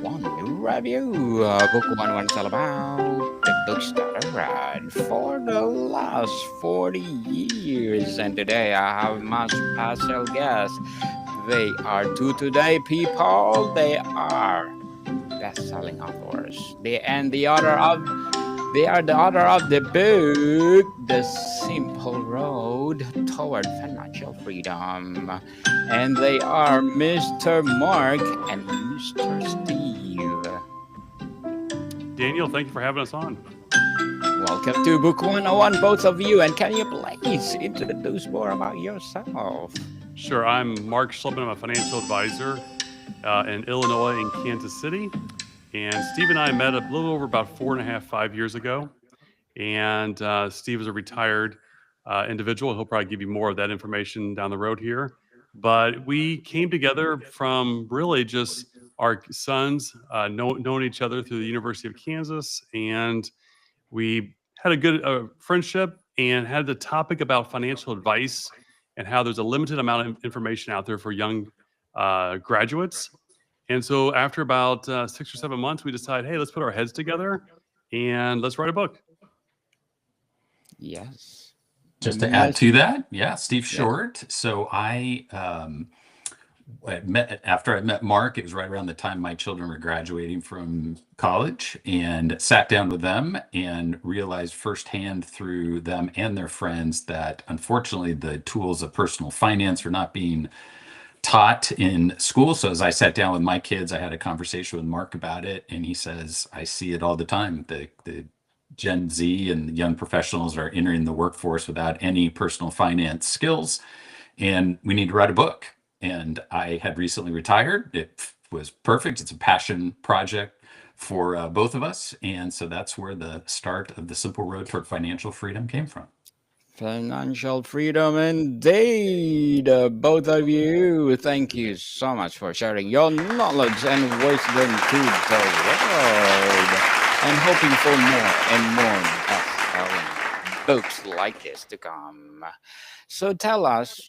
One review. Book one is all about the books that I read for the last 40 years. And today I have my special guests. They are two today, people. They are best-selling authors. They are the author of the book The Simple Road Toward Financial Freedom. And they are Mr. Mark and Mr. Steve. Daniel, thank you for having us on. Welcome to Book 101, both of you. And can you please introduce more about yourself? Sure, I'm Mark Schlippman. I'm a financial advisor in Illinois and Kansas City. And Steve and I met a little over about 5 years ago. And Steve is a retired individual. He'll probably give you more of that information down the road here. But we came together from really just our sons knowing each other through the University of Kansas. And we had a good friendship and had the topic about financial advice and how there's a limited amount of information out there for young graduates. And so after about 6 or 7 months, we decided, hey, let's put our heads together and let's write a book. Yes. Just to add to that, Steve Short. So after I met Mark, it was right around the time my children were graduating from college, and sat down with them and realized firsthand through them and their friends that unfortunately the tools of personal finance are not being taught in school. So as I sat down with my kids, I had a conversation with Mark about it, and he says, I see it all the time. The Gen Z and young professionals are entering the workforce without any personal finance skills, and we need to write a book. And I had recently retired. It was perfect. It's a passion project for both of us. And so that's where the start of the Simple Road Toward Financial Freedom came from. Financial freedom indeed. Both of you, thank you so much for sharing your knowledge and wisdom to the world. And hoping for more and more best-selling books like this to come. So tell us,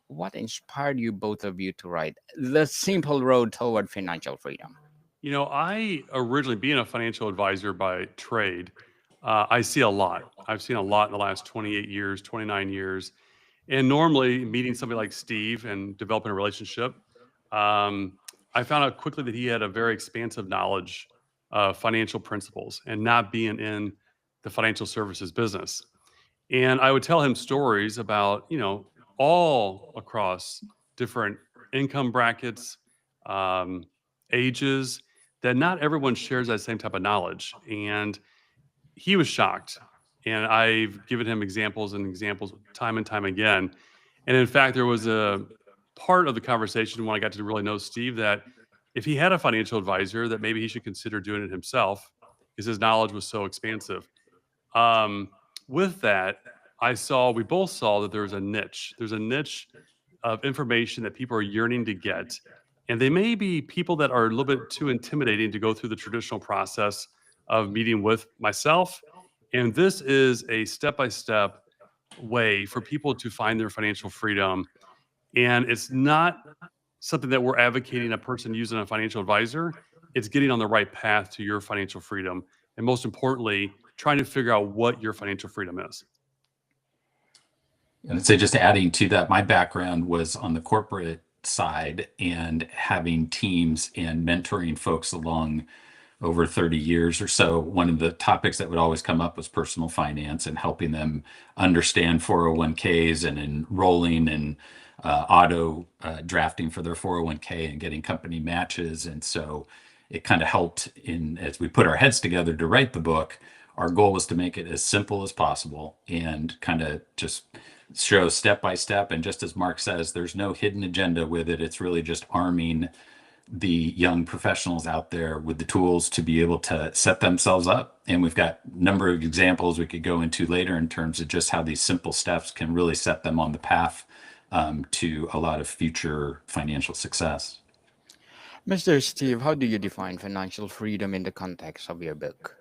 what inspired you, both of you, to write The Simple Road Toward Financial Freedom? You know, I originally, being a financial advisor by trade, I see a lot. I've seen a lot in the last 28 years, 29 years. And normally, meeting somebody like Steve and developing a relationship, I found out quickly that he had a very expansive knowledge of financial principles and not being in the financial services business. And I would tell him stories about, all across different income brackets, ages, that not everyone shares that same type of knowledge. And he was shocked. And I've given him examples time and time again. And in fact, there was a part of the conversation when I got to really know Steve that if he had a financial advisor, that maybe he should consider doing it himself because his knowledge was so expansive. With that, we both saw that there's a niche. There's a niche of information that people are yearning to get. And they may be people that are a little bit too intimidating to go through the traditional process of meeting with myself. And this is a step-by-step way for people to find their financial freedom. And it's not something that we're advocating a person using a financial advisor. It's getting on the right path to your financial freedom. And most importantly, trying to figure out what your financial freedom is. And I'd say, just adding to that, my background was on the corporate side and having teams and mentoring folks along over 30 years or so. One of the topics that would always come up was personal finance and helping them understand 401ks and enrolling and auto drafting for their 401k and getting company matches. And so it kind of helped as we put our heads together to write the book. Our goal was to make it as simple as possible and kind of just show step by step. And just as Mark says, there's no hidden agenda with it. It's really just arming the young professionals out there with the tools to be able to set themselves up. And we've got a number of examples we could go into later in terms of just how these simple steps can really set them on the path to a lot of future financial success. Mr. Steve, how do you define financial freedom in the context of your book?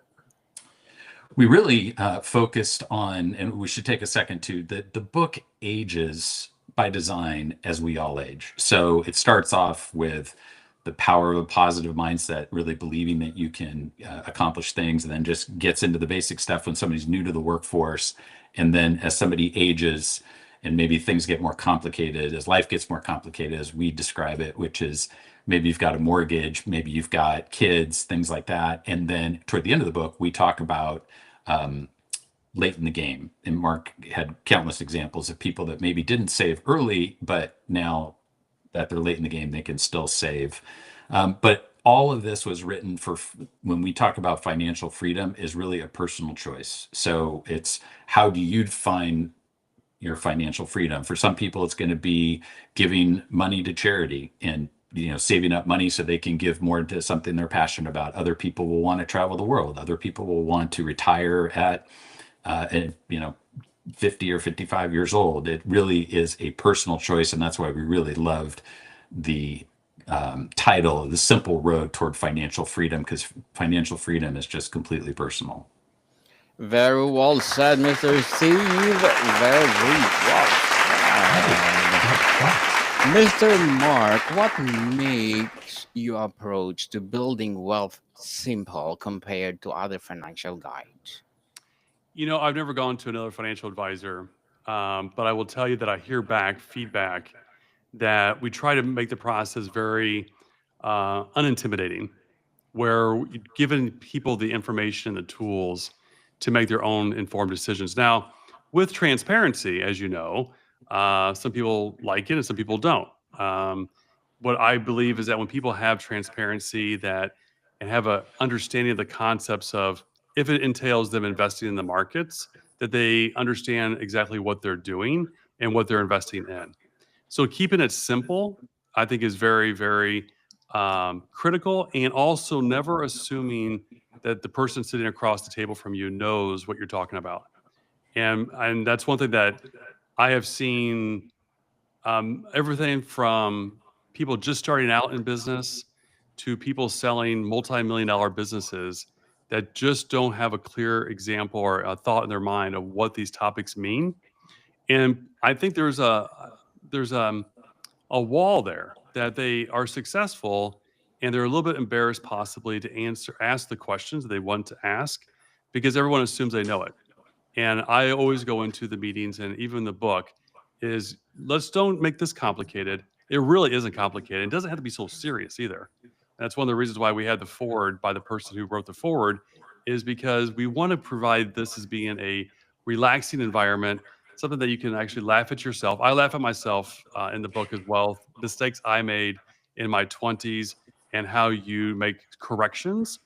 We really focused on, and we should take a second to, that the book ages by design as we all age. So it starts off with the power of a positive mindset, really believing that you can accomplish things, and then just gets into the basic stuff when somebody's new to the workforce. And then as somebody ages and maybe things get more complicated, as life gets more complicated, as we describe it, which is maybe you've got a mortgage, maybe you've got kids, things like that. And then toward the end of the book, we talk about late in the game. And Mark had countless examples of people that maybe didn't save early, but now that they're late in the game, they can still save. But all of this was written for, when we talk about financial freedom, is really a personal choice. So it's, how do you define your financial freedom? For some people, it's going to be giving money to charity and saving up money so they can give more to something they're passionate about. Other people will want to travel the world. Other people will want to retire at 50 or 55 years old. It really is a personal choice, and that's why we really loved the title, The Simple Road Toward Financial Freedom, because financial freedom is just completely personal. Very well said, Mr. Steve. Very well said. Mr. Mark, what makes your approach to building wealth simple compared to other financial guides? I've never gone to another financial advisor, but I will tell you that I hear back feedback that we try to make the process very unintimidating, where you've given people the information and the tools to make their own informed decisions. Now, with transparency, as you know, some people like it and some people don't. What I believe is that when people have transparency and have a understanding of the concepts of, if it entails them investing in the markets, that they understand exactly what they're doing and what they're investing in. So keeping it simple, I think, is very, very critical, and also never assuming that the person sitting across the table from you knows what you're talking about. And that's one thing that I have seen, everything from people just starting out in business to people selling multi-million-dollar businesses that just don't have a clear example or a thought in their mind of what these topics mean. And I think there's a wall there, that they are successful and they're a little bit embarrassed possibly to ask the questions that they want to ask, because everyone assumes they know it. And I always go into the meetings, and even the book is, let's don't make this complicated. It really isn't complicated. It doesn't have to be so serious either. That's one of the reasons why we had the forward by the person who wrote the forward, is because we want to provide this as being a relaxing environment, something that you can actually laugh at yourself. I laugh at myself in the book as well, mistakes I made in my 20s and how you make corrections.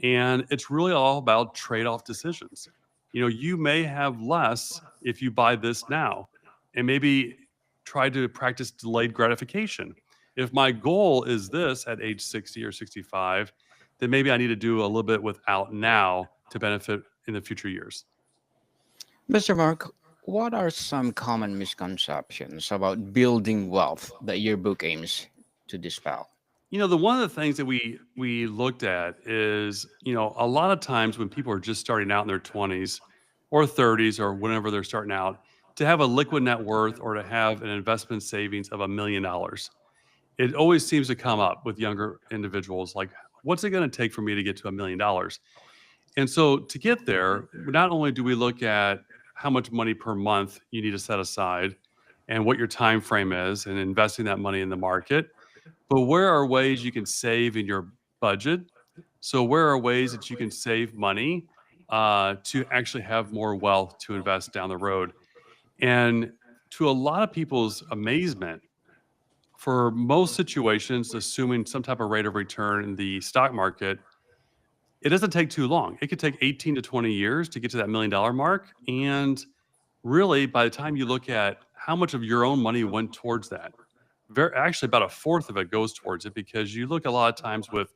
And it's really all about trade-off decisions. You may have less if you buy this now, and maybe try to practice delayed gratification. If my goal is this at age 60 or 65, then maybe I need to do a little bit without now to benefit in the future years. Mr. Mark, what are some common misconceptions about building wealth that your book aims to dispel? One of the things that we looked at is, a lot of times when people are just starting out in their 20s or 30s or whenever they're starting out, to have a liquid net worth or to have an investment savings of $1 million, it always seems to come up with younger individuals, like, what's it going to take for me to get to $1 million? And so to get there, not only do we look at how much money per month you need to set aside and what your time frame is and investing that money in the market, but where are ways you can save in your budget? So where are ways that you can save money to actually have more wealth to invest down the road? And to a lot of people's amazement, for most situations, assuming some type of rate of return in the stock market, it doesn't take too long. It could take 18 to 20 years to get to that $1 million mark. And really, by the time you look at how much of your own money went towards that, actually about a fourth of it goes towards it, because you look a lot of times with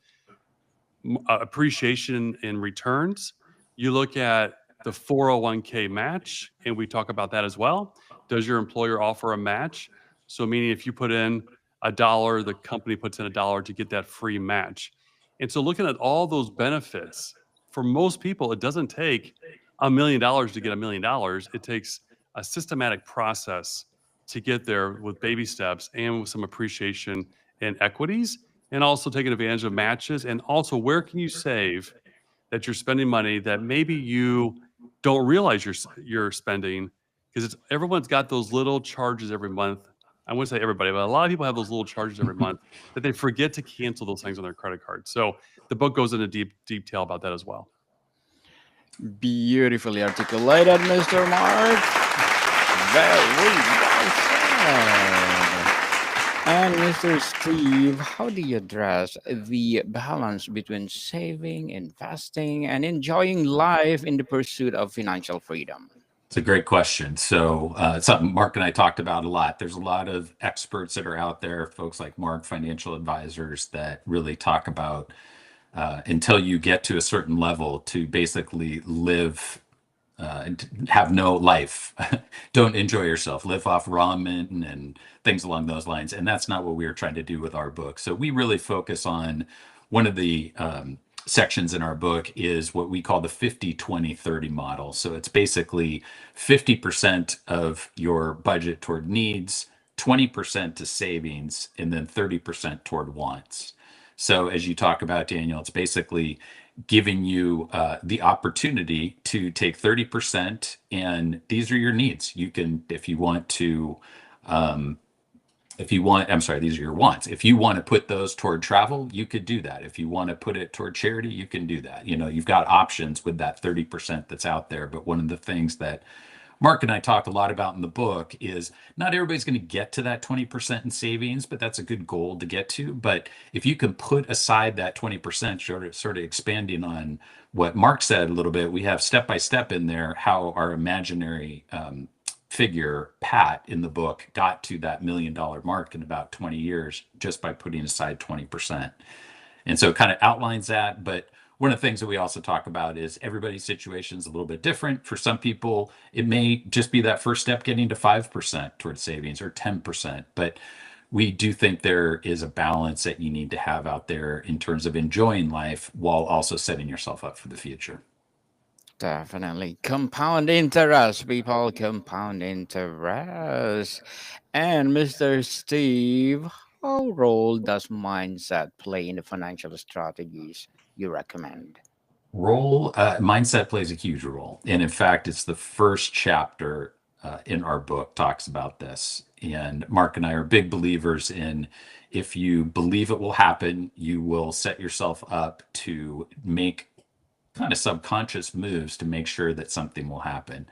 appreciation in returns. You look at the 401k match, and we talk about that as well. Does your employer offer a match? So meaning, if you put in $1, the company puts in $1 to get that free match. And so looking at all those benefits, for most people, it doesn't take $1 million to get $1 million. It takes a systematic process to get there with baby steps and with some appreciation in equities. and also taking advantage of matches, and also where can you save that you're spending money that maybe you don't realize you're spending, because it's everyone's got those little charges every month. I wouldn't say everybody, but a lot of people have those little charges every month that they forget to cancel those things on their credit card. So the book goes into deep detail about that as well. Beautifully articulated, Mr. Mark. Very well said. And Mr. Steve, how do you address the balance between saving, investing, and enjoying life in the pursuit of financial freedom? It's a great question. So, it's something Mark and I talked about a lot. There's a lot of experts that are out there, folks like Mark, financial advisors, that really talk about until you get to a certain level to basically live, have no life, don't enjoy yourself, live off ramen and things along those lines. And that's not what we were trying to do with our book. So we really focus on one of the sections in our book is what we call the 50-20-30 model. So it's basically 50% of your budget toward needs, 20% to savings, and then 30% toward wants. So as you talk about, Daniel, it's basically giving you the opportunity to take 30%, and these are your needs. You can, I'm sorry, these are your wants. If you want to put those toward travel, you could do that. If you want to put it toward charity, you can do that. You've got options with that 30% that's out there. But one of the things that Mark and I talk a lot about in the book is not everybody's going to get to that 20% in savings, but that's a good goal to get to. But if you can put aside that 20%, sort of expanding on what Mark said a little bit, we have step by step in there how our imaginary figure, Pat, in the book got to that $1 million mark in about 20 years just by putting aside 20%. And so it kind of outlines that. But one of the things that we also talk about is everybody's situation is a little bit different. For some people, it may just be that first step getting to 5% towards savings or 10%. But we do think there is a balance that you need to have out there in terms of enjoying life while also setting yourself up for the future. Definitely. Compound interest, people. Compound interest. And Mr. Steve, how role does mindset play in the financial strategies you recommend? Mindset plays a huge role. And in fact, it's the first chapter in our book talks about this. And Mark and I are big believers in if you believe it will happen, you will set yourself up to make kind of subconscious moves to make sure that something will happen.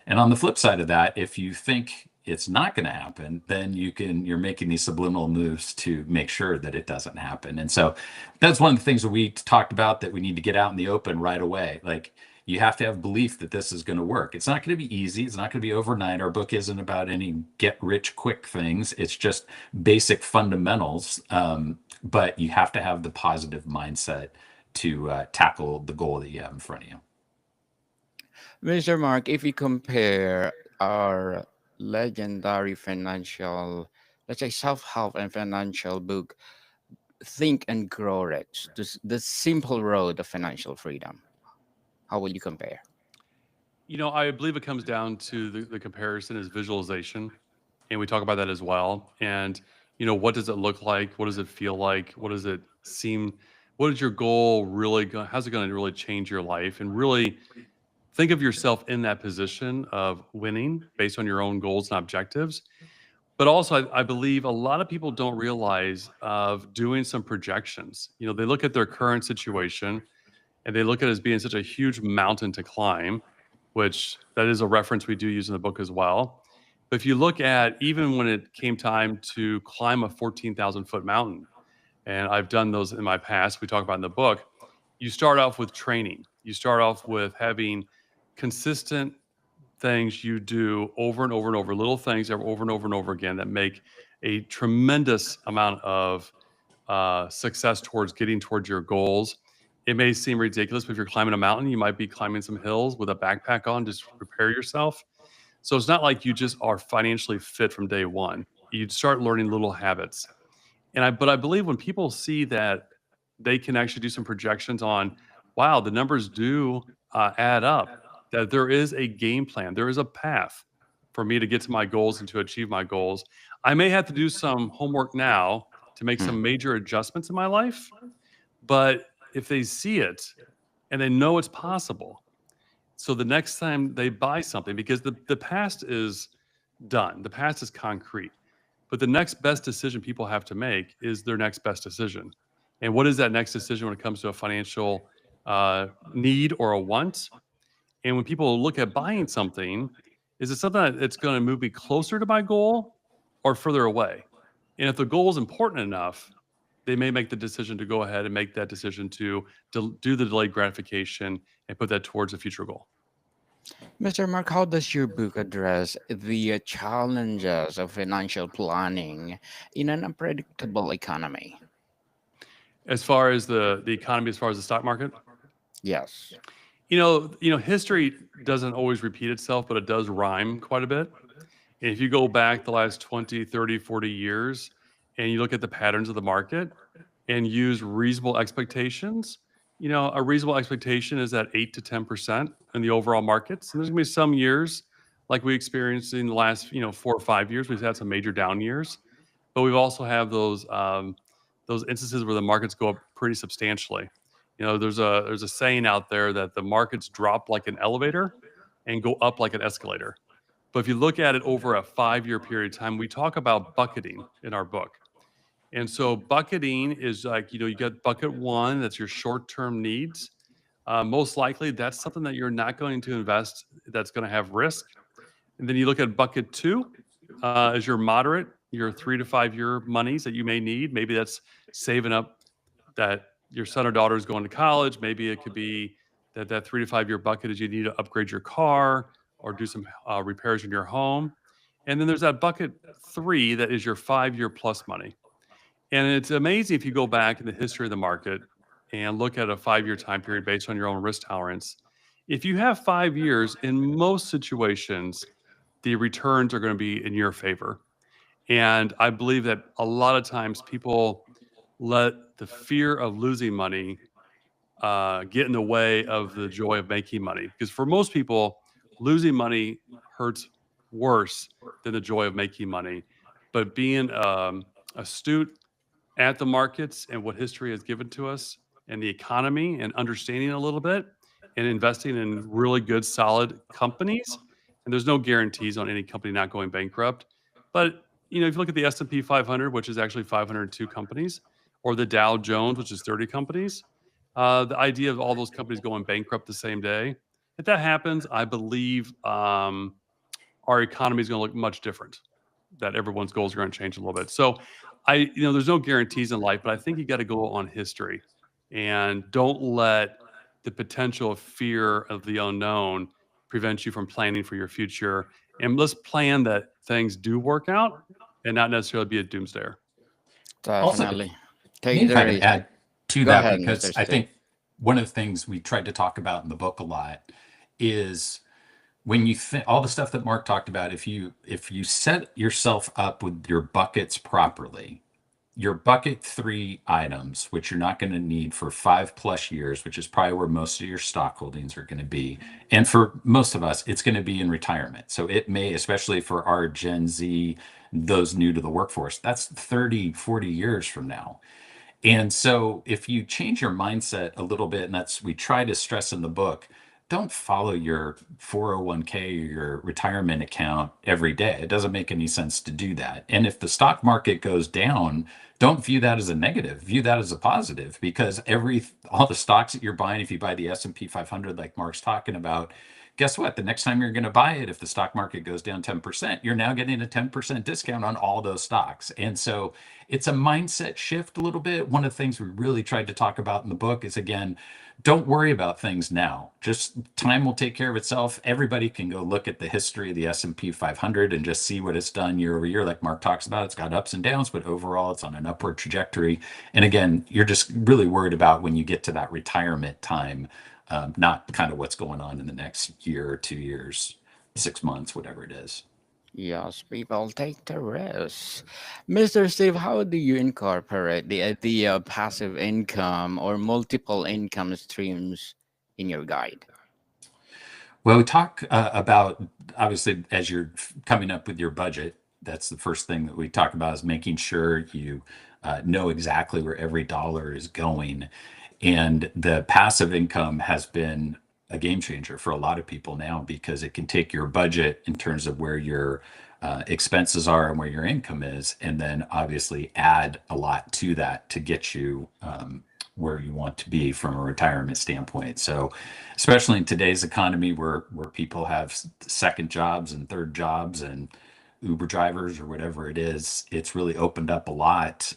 And on the flip side of that, if you think it's not going to happen, then you're making these subliminal moves to make sure that it doesn't happen. And so that's one of the things that we talked about that we need to get out in the open right away. Like, you have to have belief that this is going to work. It's not going to be easy. It's not going to be overnight. Our book isn't about any get rich quick things. It's just basic fundamentals. But you have to have the positive mindset to tackle the goal that you have in front of you. Mr. Mark, if you compare our legendary financial, let's say self-help and financial book, Think and Grow Rich, the simple road of financial freedom, how will you compare? I believe it comes down to the comparison is visualization. And we talk about that as well. And, what does it look like? What does it feel like? What does it seem? What is your goal really? How's it going to really change your life? And really think of yourself in that position of winning based on your own goals and objectives. But also, I believe a lot of people don't realize of doing some projections. They look at their current situation and they look at it as being such a huge mountain to climb, which that is a reference we do use in the book as well. But if you look at even when it came time to climb a 14,000-foot mountain, and I've done those in my past, we talk about in the book, you start off with training. You start off with having consistent things you do over and over and over, little things over and over and over again that make a tremendous amount of success towards getting towards your goals. It may seem ridiculous, but if you're climbing a mountain, you might be climbing some hills with a backpack on, just prepare yourself. So it's not like you just are financially fit from day one. You start learning little habits. But I believe when people see that they can actually do some projections on, wow, the numbers do add up, that there is a game plan, there is a path for me to get to my goals and to achieve my goals. I may have to do some homework now, to make some major adjustments in my life. But if they see it and they know it's possible, so the next time they buy something, because the past is done, the past is concrete, but the next best decision people have to make is their next best decision. And what is that next decision when it comes to a financial need or a want? And when people look at buying something, is it something that's going to move me closer to my goal or further away? And if the goal is important enough, they may make the decision to go ahead and make that decision to do the delayed gratification and put that towards a future goal. Mr. Mark, how does your book address the challenges of financial planning in an unpredictable economy? As far as the economy, as far as the stock market, Yes. history doesn't always repeat itself, but it does rhyme quite a bit. And if you go back the last 20, 30, 40 years and you look at the patterns of the market and use reasonable expectations, a reasonable expectation is at 8 to 10% in the overall markets. And there's going to be some years like we experienced in the last, 4 or 5 years. We've had some major down years, but we've also have those instances where the markets go up pretty substantially. There's a saying out there that the markets drop like an elevator and go up like an escalator. But if you look at it over a 5-year period of time, we talk about bucketing in our book. And so bucketing is like, you got bucket one, that's your short-term needs. Most likely that's something that you're not going to invest, that's going to have risk. And then you look at bucket two as your moderate, your 3 to 5 year monies that you may need. Maybe that's saving up that your son or daughter is going to college. Maybe it could be that 3 to 5 year bucket is you need to upgrade your car or do some repairs in your home. And then there's that bucket three that is your 5-year plus money. And it's amazing if you go back in the history of the market and look at a 5-year time period based on your own risk tolerance. If you have 5 years, in most situations, the returns are going to be in your favor. And I believe that a lot of times people let the fear of losing money get in the way of the joy of making money. Because for most people, losing money hurts worse than the joy of making money. But being astute at the markets and what history has given to us and the economy and understanding a little bit and investing in really good, solid companies. And there's no guarantees on any company not going bankrupt. But if you look at the S&P 500, which is actually 502 companies, or the Dow Jones, which is 30 companies, the idea of all those companies going bankrupt the same day, if that happens, I believe our economy is going to look much different. That everyone's goals are going to change a little bit. So, there's no guarantees in life, but I think you got to go on history, and don't let the potential of fear of the unknown prevent you from planning for your future. And let's plan that things do work out, and not necessarily be a doomsdayer. Also, Definitely. may Take the kind of risk. add to Go that, ahead, because Mr. I Steve. think one of the things we tried to talk about in the book a lot is when you think all the stuff that Mark talked about, if you set yourself up with your buckets properly, your bucket three items, which you're not going to need for 5+ years, which is probably where most of your stock holdings are going to be. And for most of us, it's going to be in retirement. So it may, especially for our Gen Z, those new to the workforce, that's 30, 40 years from now. And so if you change your mindset a little bit, and that's we try to stress in the book, don't follow your 401k or your retirement account every day. It doesn't make any sense to do that. And if the stock market goes down, don't view that as a negative. View that as a positive, because all the stocks that you're buying, if you buy the S&P 500 like Mark's talking about, guess what? The next time you're going to buy it, if the stock market goes down 10%, you're now getting a 10% discount on all those stocks. And so it's a mindset shift a little bit. One of the things we really tried to talk about in the book is, again, don't worry about things now. Just time will take care of itself. Everybody can go look at the history of the S&P 500 and just see what it's done year over year. Like Mark talks about, it's got ups and downs, but overall it's on an upward trajectory. And again, you're just really worried about when you get to that retirement time, not kind of what's going on in the next year or 2 years, 6 months, whatever it is. Yes, people take the risk. Mr. Steve, how do you incorporate the idea of passive income or multiple income streams in your guide? Well, we talk about, obviously, as you're coming up with your budget, that's the first thing that we talk about, is making sure you know exactly where every dollar is going. And the passive income has been a game changer for a lot of people now, because it can take your budget in terms of where your expenses are and where your income is, and then obviously add a lot to that to get you where you want to be from a retirement standpoint. So, especially in today's economy, where people have second jobs and third jobs and Uber drivers or whatever it is, it's really opened up a lot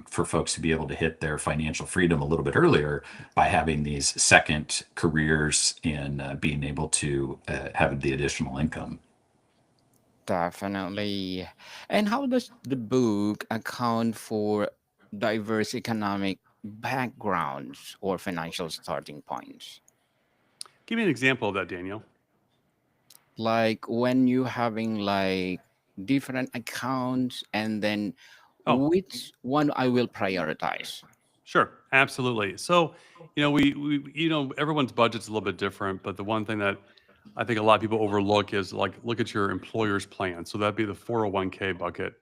for folks to be able to hit their financial freedom a little bit earlier by having these second careers and being able to have the additional income. Definitely. And how does the book account for diverse economic backgrounds or financial starting points? Give me an example of that, Daniel. Like when you having like different accounts and then Oh, which one I will prioritize? sure, absolutely. So, everyone's budget's a little bit different, but the one thing that I think a lot of people overlook is like look at your employer's plan. So that'd be the 401k bucket,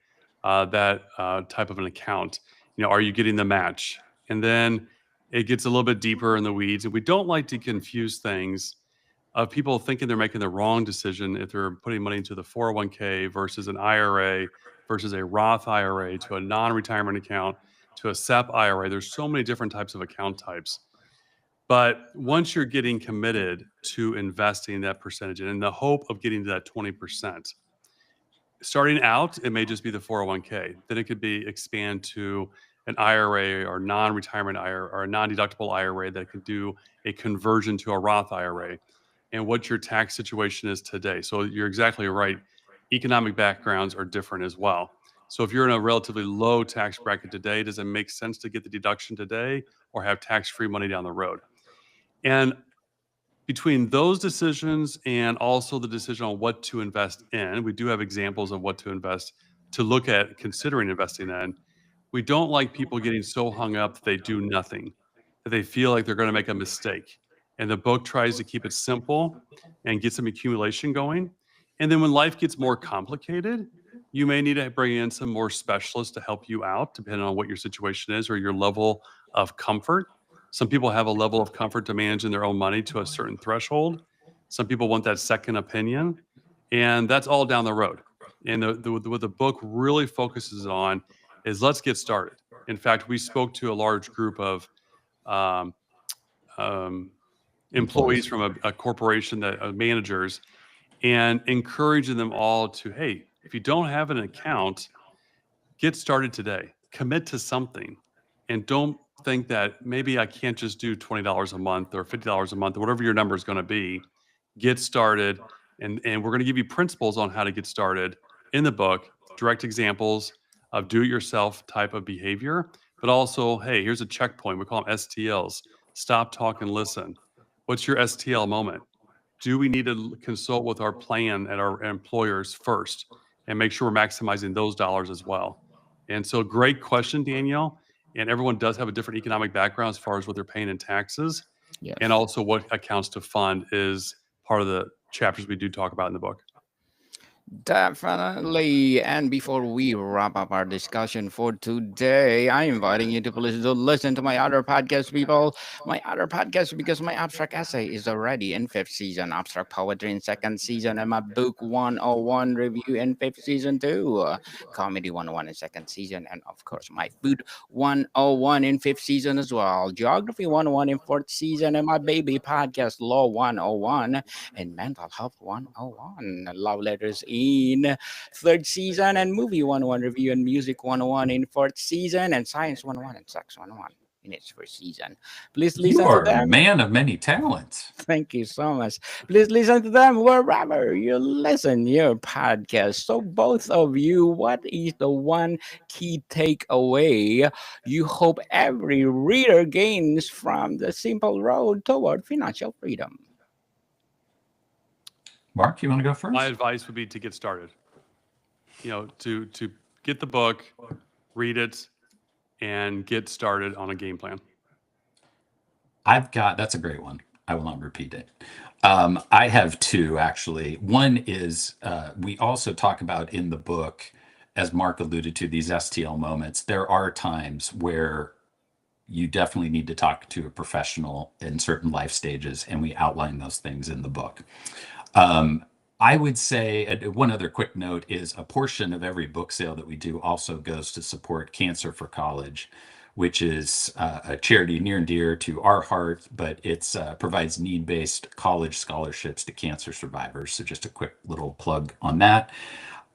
that type of an account. Are you getting the match? And then it gets a little bit deeper in the weeds, and we don't like to confuse things of people thinking they're making the wrong decision if they're putting money into the 401k versus an IRA versus a Roth IRA to a non-retirement account to a SEP IRA. There's so many different types of account types. But once you're getting committed to investing that percentage in the hope of getting to that 20%, starting out, it may just be the 401k. Then it could be expand to an IRA or non-retirement IRA or a non-deductible IRA that can do a conversion to a Roth IRA, and what your tax situation is today. So you're exactly right. Economic backgrounds are different as well. So if you're in a relatively low tax bracket today, does it make sense to get the deduction today or have tax-free money down the road? And between those decisions and also the decision on what to invest in, we do have examples of what to invest to look at considering investing in. We don't like people getting so hung up that they do nothing, that they feel like they're going to make a mistake. And the book tries to keep it simple and get some accumulation going. And then when life gets more complicated, you may need to bring in some more specialists to help you out, depending on what your situation is or your level of comfort. Some people have a level of comfort to managing their own money to a certain threshold. Some people want that second opinion, and that's all down the road. And what the book really focuses on is let's get started. In fact, we spoke to a large group of um, um, employees Employees. from a corporation that managers, and encouraging them all to, hey, if you don't have an account, get started today. Commit to something, and don't think that maybe I can't just do $20 a month or $50 a month or whatever your number is going to be. Get started, and we're going to give you principles on how to get started in the book, direct examples of do-it-yourself type of behavior, but also, hey, here's a checkpoint. We call them STLs. Stop, talk, and listen. What's your STL moment? Do we need to consult with our plan at our employers first and make sure we're maximizing those dollars as well? And so, great question, Danielle. And everyone does have a different economic background as far as what they're paying in taxes, and Yes. also what accounts to fund is part of the chapters we do talk about in the book. Definitely. And before we wrap up our discussion for today, I'm inviting you to please to listen to my other podcast, people. My other podcast, because my abstract essay is already in fifth season, abstract poetry in second season, and my book 101 review in fifth season too. Comedy 101 in second season, and of course, my food 101 in fifth season as well. Geography 101 in fourth season, and my baby podcast, Law 101 and Mental Health 101. Love letters in third season, and Movie 101 review and Music 101 in fourth season, and Science 101 and Sex 101 in its first season. Please You listen to are a them. man of many talents. Thank you so much. Please listen to them wherever you listen your podcast. So both of you, what is the one key takeaway you hope every reader gains from the simple road toward financial freedom? Mark, you want to go My first? advice would be to get started. To get the book, read it, and get started on a game plan. That's a great one. I will not repeat it. I have two actually. One is we also talk about in the book as Mark alluded to, these STL moments, there are times where you definitely need to talk to a professional in certain life stages, and we outline those things in the book. I would say one other quick note is a portion of every book sale that we do also goes to support Cancer for College, which is a charity near and dear to our heart, but it provides need-based college scholarships to cancer survivors. So just a quick little plug on that.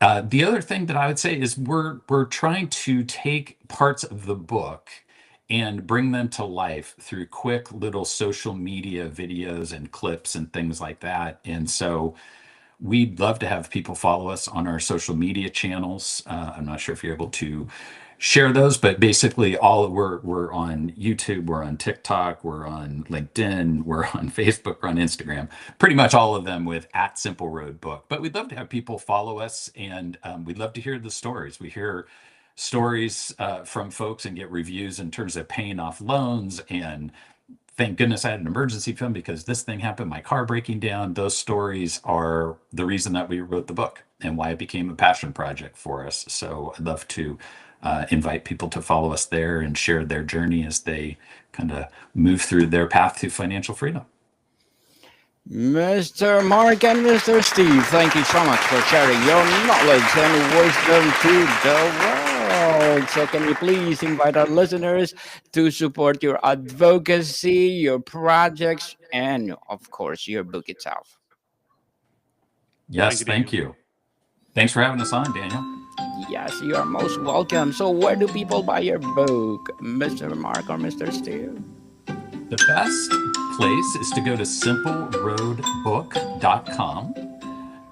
The other thing that I would say is we're trying to take parts of the book and bring them to life through quick little social media videos and clips and things like that. And so we'd love to have people follow us on our social media channels. I'm not sure if you're able to share those, but basically we're on YouTube, we're on TikTok, we're on LinkedIn, we're on Facebook, we're on Instagram, pretty much all of them with @SimpleRoadBook. But we'd love to have people follow us, and we'd love to hear the stories. We hear stories from folks and get reviews in terms of paying off loans, and thank goodness I had an emergency fund because this thing happened, my car breaking down. Those stories are the reason that we wrote the book and why it became a passion project for us. So I'd love to invite people to follow us there and share their journey as they kind of move through their path to financial freedom. Mr. Mark and Mr. Steve, thank you so much for sharing your knowledge and wisdom to the world. So can you please invite our listeners to support your advocacy, your projects, and of course, your book itself? Yes, thank you. Thanks for having us on, Daniel. Yes, you are most welcome. So where do people buy your book, Mr. Mark or Mr. Steve? The best place is to go to simpleroadbook.com,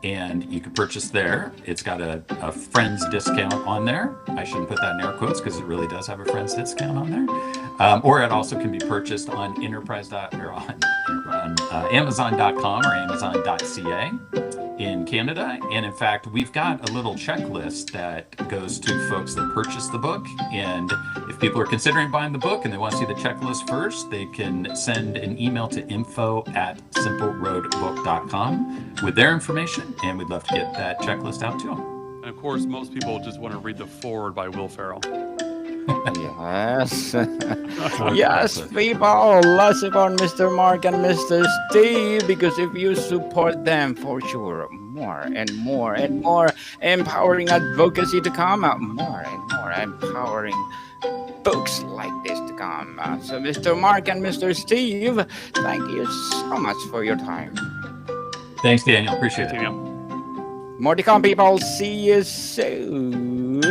and you can purchase there. It's got a friend's discount on there. I shouldn't put that in air quotes because it really does have a friend's discount on there. Or it also can be purchased on on Amazon.com or Amazon.ca in Canada. And in fact, we've got a little checklist that goes to folks that purchase the book. And if people are considering buying the book and they want to see the checklist first, they can send an email to info@simpleroadbook.com with their information, and we'd love to get that checklist out to them. And of course, most people just want to read the foreword by Will Ferrell. Yes. Yes, people, let's support Mr. Mark and Mr. Steve, because if you support them, for sure, more and more and more empowering advocacy to come out, more and more empowering books like this to come. So Mr. Mark and Mr. Steve, thank you so much for your time. Thanks, Daniel. Appreciate it. Daniel. More to come, people. See you soon.